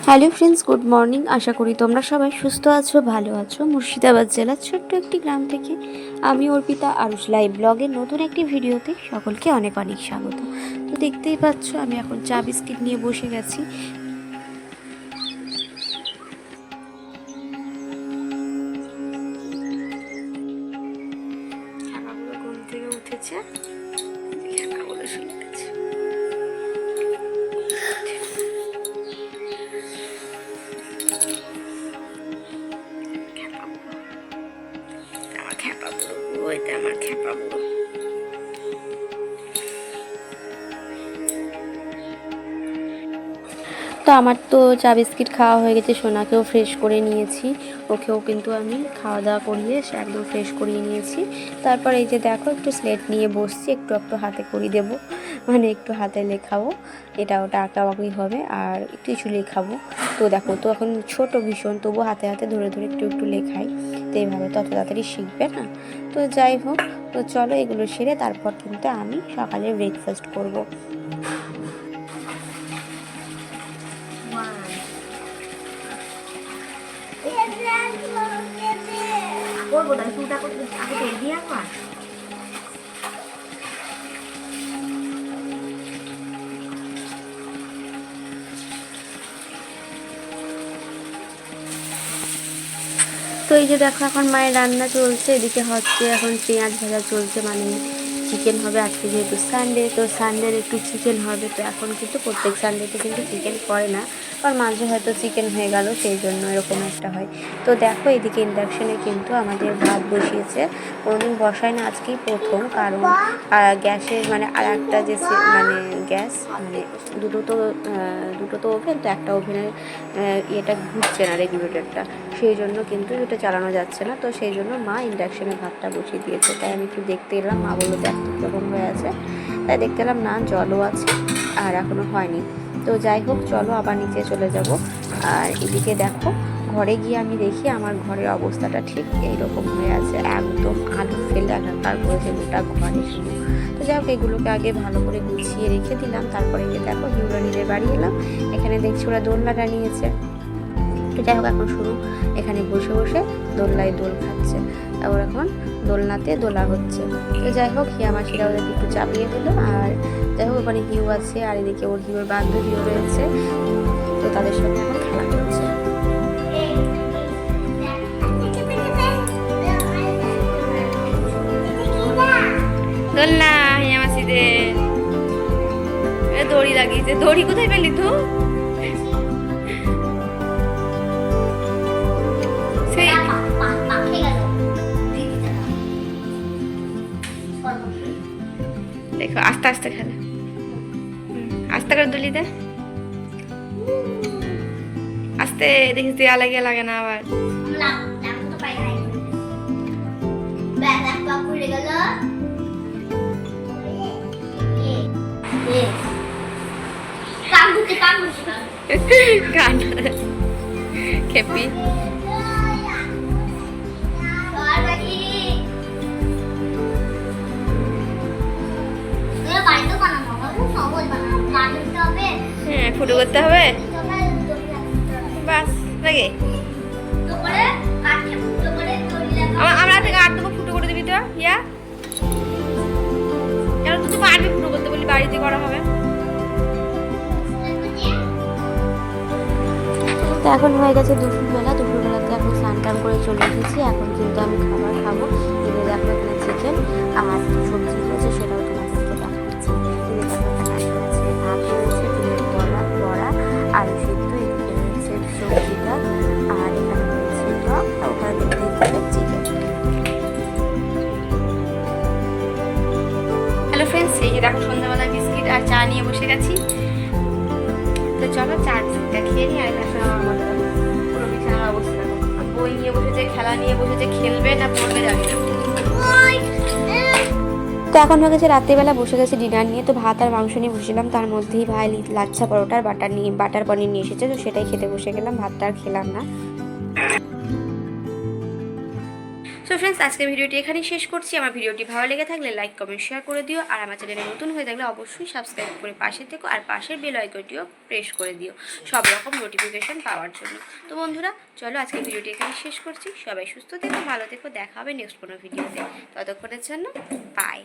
Hello friends, good morning. আশা করি তোমরা সবাই সুস্থ আছো, ভালো আছো। মুর্শিদাবাদ জেলার ছোট্ট একটি গ্রাম থেকে আমি অর্পিতা আরুষ লাইভ ব্লগের নতুন একটি ভিডিওতে সকলকে অনেক অনেক স্বাগত। তো দেখতেই পাচ্ছ আমি এখন চা বিস্কিট নিয়ে বসে গেছি। ঘুম থেকে উঠেছে, শুনে গেছে। আমার খ্যাপা বুড়ো, এটা আমার খ্যাপা বুড়ো। তো আমার তো চা বিস্কিট খাওয়া হয়ে গেছে, সোনাকেও ফ্রেশ করে নিয়েছি, ওকেও কিন্তু আমি খাওয়া দাওয়া করিয়ে সে একদম ফ্রেশ করিয়ে নিয়েছি। তারপর এই যে দেখো একটু স্লেট নিয়ে বসছি, একটু একটু হাতে করিয়ে দেবো, মানে একটু হাতে লেখাবো, এটা ওটা আঁকাবাকি হবে আর কিছু লেখাবো। তো দেখো তো এখন ছোট ভীষণ, তবু হাতে হাতে ধরে ধরে একটু একটু লেখাই, তো এইভাবে তত তাড়াতাড়ি শিখবে না। তো যাই হোক, তো চলো এগুলো সেরে তারপর কিন্তু আমি সকালে ব্রেকফাস্ট করবো। করবো তাই শুরুটা করতে আগে তেল দিয়ে আমার তো এই যে দেখো এখন মায়ের রান্না চলছে, এদিকে হচ্ছে এখন পেঁয়াজ ভাজা চলছে, মানে চিকেন হবে আজকে যেহেতু সানডে, তো সানডের একটু চিকেন হবে। তো এখন কিন্তু প্রত্যেক সানডেতে কিন্তু চিকেন করে না, আর মাঝে হয়তো চিকেন হয়ে গেল, সেই জন্য এরকম একটা হয়। তো দেখো এদিকে ইন্ডাকশানে কিন্তু আমাদের ভাত বসিয়েছে, কোনোদিন বসায় না, আজকেই প্রথম। কারণ গ্যাসের মানে আর একটা যে মানে গ্যাস মানে দুটো তো ওভেন, তো একটা ওভেনের ইয়েটা ঘুরছে না, রেগুলেটরটা, সেই জন্য কিন্তু এটা চালানো যাচ্ছে না। তো সেই জন্য মা ইন্ডাকশানে ভাতটা বসিয়ে দিয়েছে। তাই আমি একটু দেখতে এলাম, মা বললো দেখ যখন হয়ে আছে, তাই দেখতে এলাম না জলও আছে আর এখনও হয়নি। তো যাই হোক চলো আবার নিচে চলে যাব। আর এদিকে দেখো ঘরে গিয়ে আমি দেখি আমার ঘরের অবস্থাটা ঠিক এইরকম হয়ে আছে, একদম আলু ফেলে একাকার করেছে গোটা ঘরে শুধু। তো যাই হোক এগুলোকে আগে ভালো করে গুছিয়ে রেখে দিলাম। তারপরে গিয়ে দেখো হিউরানিদের বাড়ি এলাম, এখানে দেখছি ওরা দোলনাটা নিয়েছে। তো যাই হোক এখন শুরু, এখানে বসে বসে দোলনায় দোল খাচ্ছে, ওর এখন দোলনাতে দোলা হচ্ছে। তো যাই হোক হিয়া মাসিরা ওদেরকে একটু চাপিয়ে দিল। আর যাই হোক ওখানে হিউ আছে, আর এদিকে ওর হিউর বান্ধবীও রয়েছে, তো তাদের সঙ্গে এখন খেলা করছে। দোলনা হিয়া মাসিদের দড়ি লাগিয়েছে, দড়ি কোথায় পেলি তো? দেখো আস্তে আস্তে খেলা, আস্তে করে দুলি দে, আস্তে, দেখিস দেয়া লাগে লাগে না আবার। খেপি হ্যাঁ, ফুটো করতে হবে বাস লাগে। আমরা থেকে আর তোকে ফুটো করে দিবি তো ইয়া, কেন তুই তো পারবি ফুটো করতে, বলি বাড়িতে করা হবে। তো এখন হয়ে গেছে দুপুরবেলাতে এখন স্নান টান করে চলে এসেছি। এখন কিন্তু আমি খাবার খাবো। এনে দেখো এখানে চিকেন আর সবজি রয়েছে, সেটাও তোমাদেরকে দেখাচ্ছি। এনে দেখো এখানে রয়েছে ভাত রয়েছে, ডিমের বড়া, আলু সিদ্ধ, এদিকে রয়েছে সবজিটা, আর এখানে রয়েছে টক, আর ওখানে দেখতে পাবে চিকেন। হ্যালো ফ্রেন্ডস, এই যে দেখো সন্ধ্যাবেলায় বিস্কিট আর চা নিয়ে বসে গেছি। তো চলো চা বিস্কিটটা খেয়ে নিই। আর এখন আমার মতো পুরো বিছানার অবস্থা, বই নিয়ে বসেছে, খেলা নিয়ে বসেছে, খেলবে না পড়বে জানি না। তো এখন হয়ে গেছে রাত্রিবেলা, বসে গেছে ডিনার নিয়ে। তো ভাত আর মাংস নিয়ে বসেছিলাম, তার মধ্যেই ভাই লাচ্ছা পরোটার বাটার পনির নিয়ে এসেছে, তো সেটাই খেতে বসে গেলাম, ভাতটা আর খেলাম না। সো ফ্রেন্ডস, আজকের ভিডিওটি এখানেই শেষ করছি। আমার ভিডিওটি ভালো লেগে থাকলে লাইক কমেন্ট শেয়ার করে দিও, আর আমার চ্যানেলে নতুন হয়ে থাকলে অবশ্যই সাবস্ক্রাইব করে পাশে থেকো, আর পাশের বেল আইকনটিও প্রেস করে দিও সব রকম নোটিফিকেশন পাওয়ার জন্য। তো বন্ধুরা, চলো আজকের ভিডিওটি এখানে শেষ করছি। সবাই সুস্থ থেকো, ভালো থেকো, দেখা হবে নেক্সট কোনো ভিডিওতে। ততক্ষণের জন্য বাই।